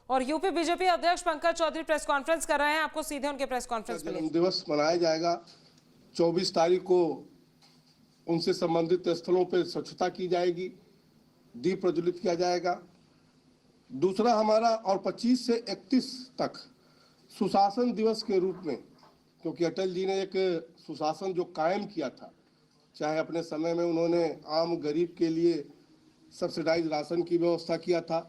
और UP BJP अध्यक्ष Pankaj Chaudhary press conference कर रहे हैं, आपको सीधे उनके प्रेस कॉन्फ्रेंस में जन्म दिवस मनाया जाएगा। 24 तारीख को उनसे संबंधित स्थलों पर स्वच्छता की जाएगी, दीप प्रज्वलित किया जाएगा। दूसरा हमारा और 25 से 31 तक सुशासन दिवस के रूप में, क्योंकि अटल जी ने एक सुशासन जो कायम किया था, चाहे अपने समय में उन्होंने आम गरीब के लिए सब्सिडाइज राशन की व्यवस्था किया था,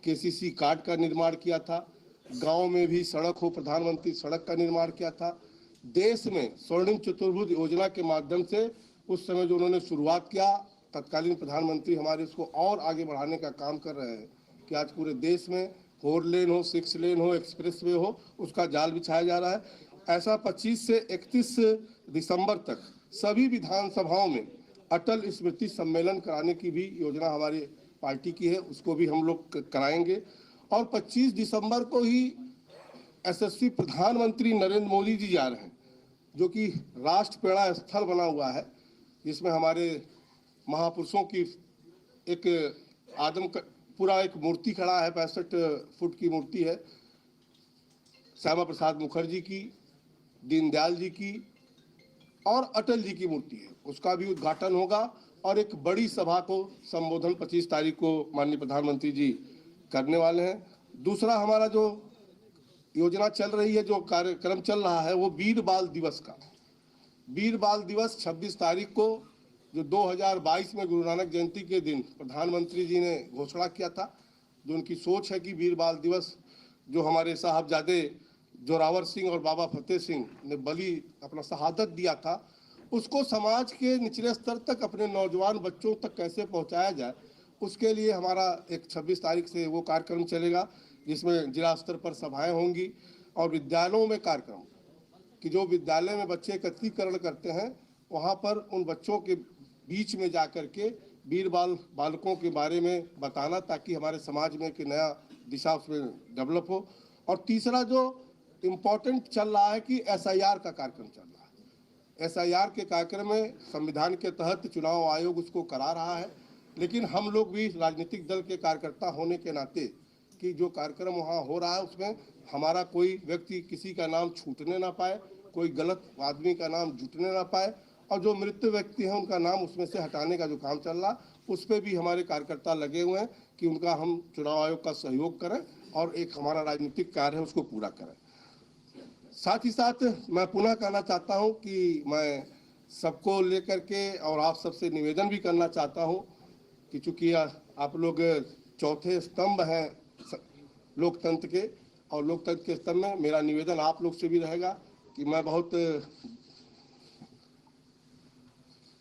केसीसी कार्ड का निर्माण किया था, गांव में भी सड़क हो, प्रधानमंत्री सड़क का निर्माण किया था, देश में स्वर्णिम चतुर्भुज योजना के माध्यम से उस समय जो उन्होंने शुरुआत किया, तत्कालीन प्रधानमंत्री हमारे इसको और आगे बढ़ाने का काम कर रहे हैं कि आज पूरे देश में 4 लेन हो, 6 लेन हो, एक्सप्रेस वे हो, उसका जाल बिछाया जा रहा है। ऐसा 25 से 31 दिसंबर तक सभी विधानसभाओं में अटल स्मृति सम्मेलन कराने की भी योजना हमारी पार्टी की है, उसको भी हम लोग कराएंगे। और 25 दिसंबर को ही यशस्वी प्रधानमंत्री नरेंद्र मोदी जी जा रहे हैं, जो कि राष्ट्र प्रेरणा स्थल बना हुआ है, जिसमें हमारे महापुरुषों की एक पूरा एक मूर्ति खड़ा है, 65 फुट की मूर्ति है, श्यामा प्रसाद मुखर्जी की, दीनदयाल जी की और अटल जी की मूर्ति है। उसका भी उद्घाटन होगा और एक बड़ी सभा को संबोधन 25 तारीख को माननीय प्रधानमंत्री जी करने वाले हैं। दूसरा हमारा जो योजना चल रही है, जो कार्यक्रम चल रहा है, वो वीर बाल दिवस का। वीर बाल दिवस 26 तारीख को, जो 2022 में गुरु नानक जयंती के दिन प्रधानमंत्री जी ने घोषणा किया था, जो उनकी सोच है कि वीर बाल दिवस जो हमारे साहबजादे जोरावर सिंह और बाबा फतेह सिंह ने बलि अपना शहादत दिया था, उसको समाज के निचले स्तर तक, अपने नौजवान बच्चों तक कैसे पहुंचाया जाए, उसके लिए हमारा एक 26 तारीख से वो कार्यक्रम चलेगा, जिसमें जिला स्तर पर सभाएं होंगी और विद्यालयों में कार्यक्रम कि जो विद्यालय में बच्चे एकत्रीकरण करते हैं, वहाँ पर उन बच्चों के बीच में जा कर के वीर बालकों के बारे में बताना, ताकि हमारे समाज में एक नया दिशा उसमें डेवलप हो। और तीसरा जो इम्पोर्टेंट चल रहा है कि SIR का कार्यक्रम चल रहा है। SIR के कार्यक्रम में संविधान के तहत चुनाव आयोग उसको करा रहा है, लेकिन हम लोग भी राजनीतिक दल के कार्यकर्ता होने के नाते कि जो कार्यक्रम वहाँ हो रहा है उसमें हमारा कोई व्यक्ति किसी का नाम छूटने ना पाए, कोई गलत आदमी का नाम जुटने ना पाए, और जो मृत व्यक्ति हैं उनका नाम उसमें से हटाने का जो काम चल रहा, उस पर भी हमारे कार्यकर्ता लगे हुए हैं कि उनका हम चुनाव आयोग का सहयोग करें और एक हमारा राजनीतिक कार्य है उसको पूरा करें। साथ ही साथ मैं पुनः कहना चाहता हूं कि मैं सबको लेकर के और आप सबसे निवेदन भी करना चाहता हूं कि चूंकि आप लोग चौथे स्तंभ हैं लोकतंत्र के, और लोकतंत्र के स्तंभ में मेरा निवेदन आप लोग से भी रहेगा कि मैं बहुत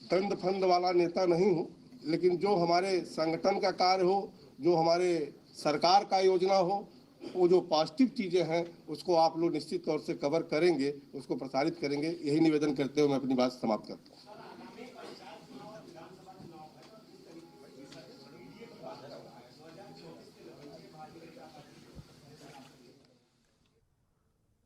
दंड फंद वाला नेता नहीं हूं, लेकिन जो हमारे संगठन का कार्य हो, जो हमारे सरकार का योजना हो, वो जो पॉजिटिव चीज़ें हैं उसको आप लोग निश्चित तौर से कवर करेंगे, उसको प्रसारित करेंगे। यही निवेदन करते हुए मैं अपनी बात समाप्त करता हूँ।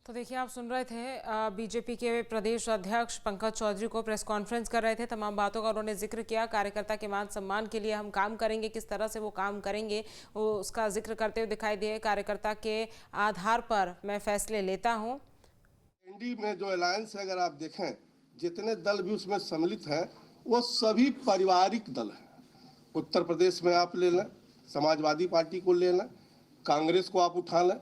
तो देखिए, आप सुन रहे थे बीजेपी के प्रदेश अध्यक्ष पंकज चौधरी को प्रेस कॉन्फ्रेंस कर रहे थे। तमाम बातों का उन्होंने जिक्र किया। कार्यकर्ता के मान सम्मान के लिए हम काम करेंगे, किस तरह से वो काम करेंगे वो उसका जिक्र करते हुए दिखाई दिए। कार्यकर्ता के आधार पर मैं फैसले लेता हूँ। एनडीए में जो अलायंस है, अगर आप देखें जितने दल भी उसमें सम्मिलित हैं वो सभी पारिवारिक दल हैं। उत्तर प्रदेश में आप ले लें, समाजवादी पार्टी को ले लें, कांग्रेस को आप उठा लें,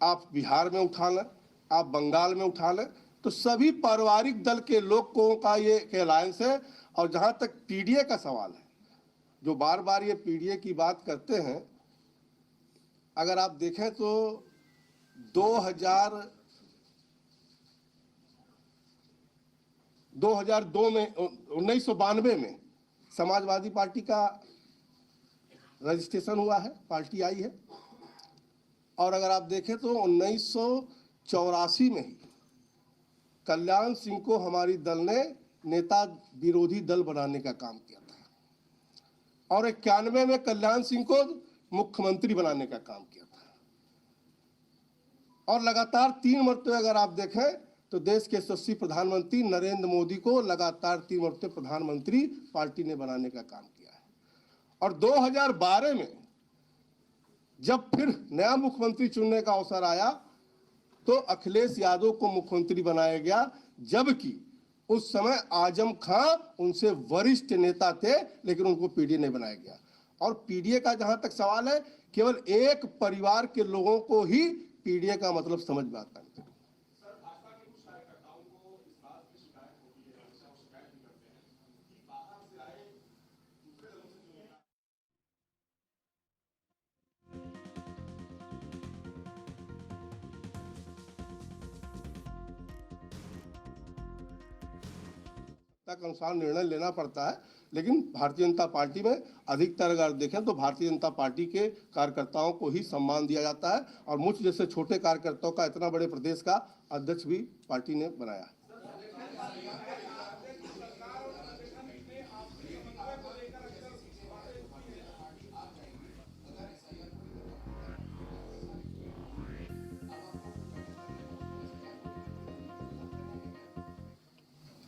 आप बिहार में उठा लें, आप बंगाल में उठा लें, तो सभी पारिवारिक दल के लोगों का ये अलायंस है। और जहाँ तक पीडीए का सवाल है, जो बार बार ये पीडीए की बात करते हैं, अगर आप देखें तो 2002 में 1992 में समाजवादी पार्टी का रजिस्ट्रेशन हुआ है, पार्टी आई है। और अगर आप देखें तो 1984 में ही कल्याण सिंह को हमारी दल ने नेता विरोधी दल बनाने का काम किया था, और 91 में कल्याण सिंह को मुख्यमंत्री बनाने का काम किया था। और लगातार 3 मरतबे अगर आप देखें तो देश के यशस्वी प्रधानमंत्री नरेंद्र मोदी को लगातार 3 मरतबे प्रधानमंत्री पार्टी ने बनाने का काम किया है। और 2012 में जब फिर नया मुख्यमंत्री चुनने का अवसर आया तो अखिलेश यादव को मुख्यमंत्री बनाया गया, जबकि उस समय आजम खां उनसे वरिष्ठ नेता थे, लेकिन उनको पीडीए नहीं बनाया गया। और पीडीए का जहां तक सवाल है, केवल एक परिवार के लोगों को ही पीडीए का मतलब समझ में आता है। के अनुसार निर्णय लेना पड़ता है, लेकिन भारतीय जनता पार्टी में अधिकतर अगर देखें तो भारतीय जनता पार्टी के कार्यकर्ताओं को ही सम्मान दिया जाता है, और मुझ जैसे छोटे कार्यकर्ताओं का इतना बड़े प्रदेश का अध्यक्ष भी पार्टी ने बनाया।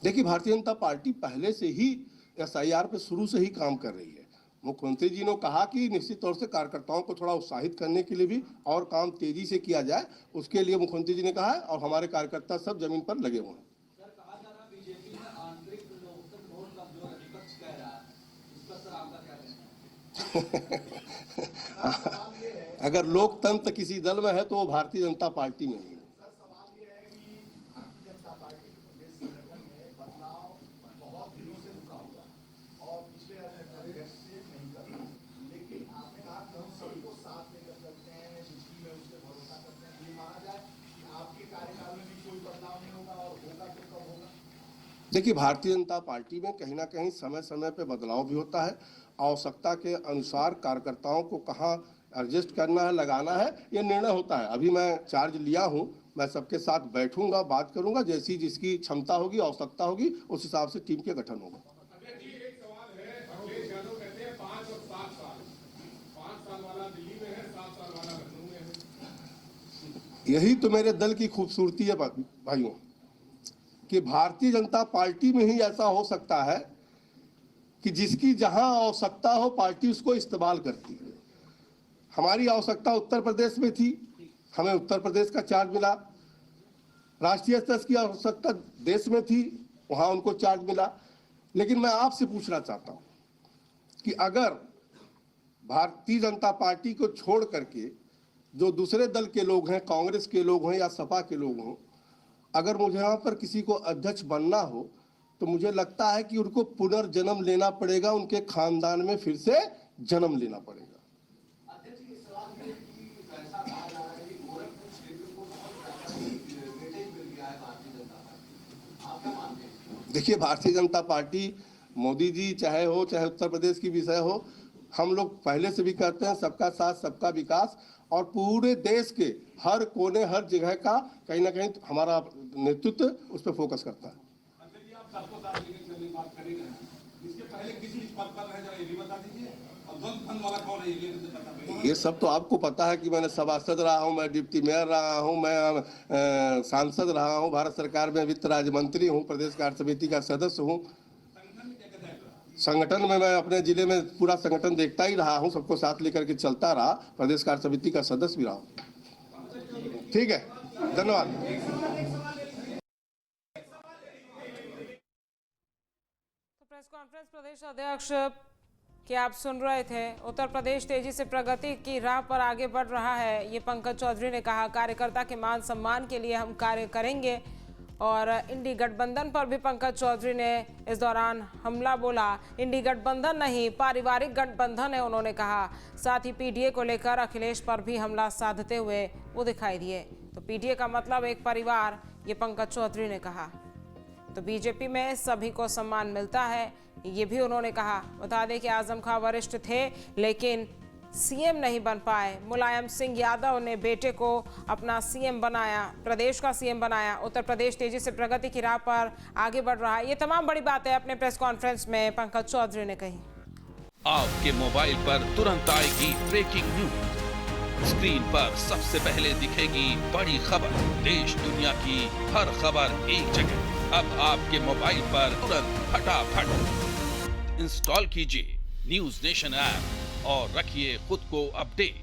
देखिए, भारतीय जनता पार्टी पहले से ही एसआईआर पे शुरू से ही काम कर रही है। मुख्यमंत्री जी ने कहा कि निश्चित तौर से कार्यकर्ताओं को थोड़ा उत्साहित करने के लिए भी और काम तेजी से किया जाए, उसके लिए मुख्यमंत्री जी ने कहा है, और हमारे कार्यकर्ता सब जमीन पर लगे हुए हैं। अगर लोकतंत्र किसी दल में है तो वो भारतीय जनता पार्टी में ही है। देखिए, भारतीय जनता पार्टी में कहीं ना कहीं समय समय पे बदलाव भी होता है। आवश्यकता के अनुसार कार्यकर्ताओं को कहाँ एडजस्ट करना है, लगाना है, ये निर्णय होता है। अभी मैं चार्ज लिया हूँ, मैं सबके साथ बैठूंगा, बात करूंगा, जैसी जिसकी क्षमता होगी, आवश्यकता होगी, उस हिसाब से टीम के गठन होगा। यही तो मेरे दल की खूबसूरती है भाइयों, कि भारतीय जनता पार्टी में ही ऐसा हो सकता है कि जिसकी जहां आवश्यकता हो पार्टी उसको इस्तेमाल करती है। हमारी आवश्यकता उत्तर प्रदेश में थी, हमें उत्तर प्रदेश का चार्ज मिला। राष्ट्रीय स्तर की आवश्यकता देश में थी, वहां उनको चार्ज मिला। लेकिन मैं आपसे पूछना चाहता हूं कि अगर भारतीय जनता पार्टी को छोड़ करके जो दूसरे दल के लोग हैं, कांग्रेस के लोग हैं या सपा के लोग हों, अगर मुझे यहाँ पर किसी को अध्यक्ष बनना हो तो मुझे लगता है कि उनको पुनर्जन्म लेना पड़ेगा, उनके खानदान में फिर से जन्म लेना पड़ेगा। देखिए, भारतीय जनता पार्टी, मोदी जी चाहे हो, चाहे उत्तर प्रदेश की विषय हो, हम लोग पहले से भी कहते हैं सबका साथ सबका विकास, और पूरे देश के हर कोने हर जगह का कहीं ना कहीं हमारा नेतृत्व उस पर फोकस करता है। ये सब तो आपको पता है कि मैंने सभासद रहा हूँ, मैं डिप्टी मेयर रहा हूँ, मैं सांसद रहा हूँ, भारत सरकार में वित्त राज्य मंत्री हूँ, प्रदेश कार्य समिति का सदस्य हूँ। संगठन में मैं अपने जिले में पूरा संगठन देखता ही रहा हूं, सबको साथ लेकर के चलता रहा, प्रदेश कार्य समिति का सदस्य भी रहा हूं। ठीक है, धन्यवाद। तो प्रेस कॉन्फ्रेंस प्रदेश अध्यक्ष कि आप सुन रहे थे। उत्तर प्रदेश तेजी से प्रगति की राह पर आगे बढ़ रहा है, ये पंकज चौधरी ने कहा। कार्यकर्ता के मान सम्मान के लिए हम कार्य करेंगे। और इंडी गठबंधन पर भी पंकज चौधरी ने इस दौरान हमला बोला। इंडी गठबंधन नहीं, पारिवारिक गठबंधन है, उन्होंने कहा। साथ ही पीडीए को लेकर अखिलेश पर भी हमला साधते हुए वो दिखाई दिए। तो पीडीए का मतलब एक परिवार, ये पंकज चौधरी ने कहा। तो बीजेपी में सभी को सम्मान मिलता है, ये भी उन्होंने कहा। बता दें कि आजम खां वरिष्ठ थे लेकिन सीएम नहीं बन पाए। मुलायम सिंह यादव ने बेटे को अपना सीएम बनाया, प्रदेश का सीएम बनाया। उत्तर प्रदेश तेजी से प्रगति की राह पर आगे बढ़ रहा है। ये तमाम बड़ी बातें अपने प्रेस कॉन्फ्रेंस में पंकज चौधरी ने कही। आपके मोबाइल पर तुरंत आएगी ब्रेकिंग न्यूज। स्क्रीन पर सबसे पहले दिखेगी बड़ी खबर। देश दुनिया की हर खबर एक जगह। अब आपके मोबाइल पर तुरंत फटाफट इंस्टॉल कीजिए न्यूज नेशन ऐप और रखिए खुद को अपडेट।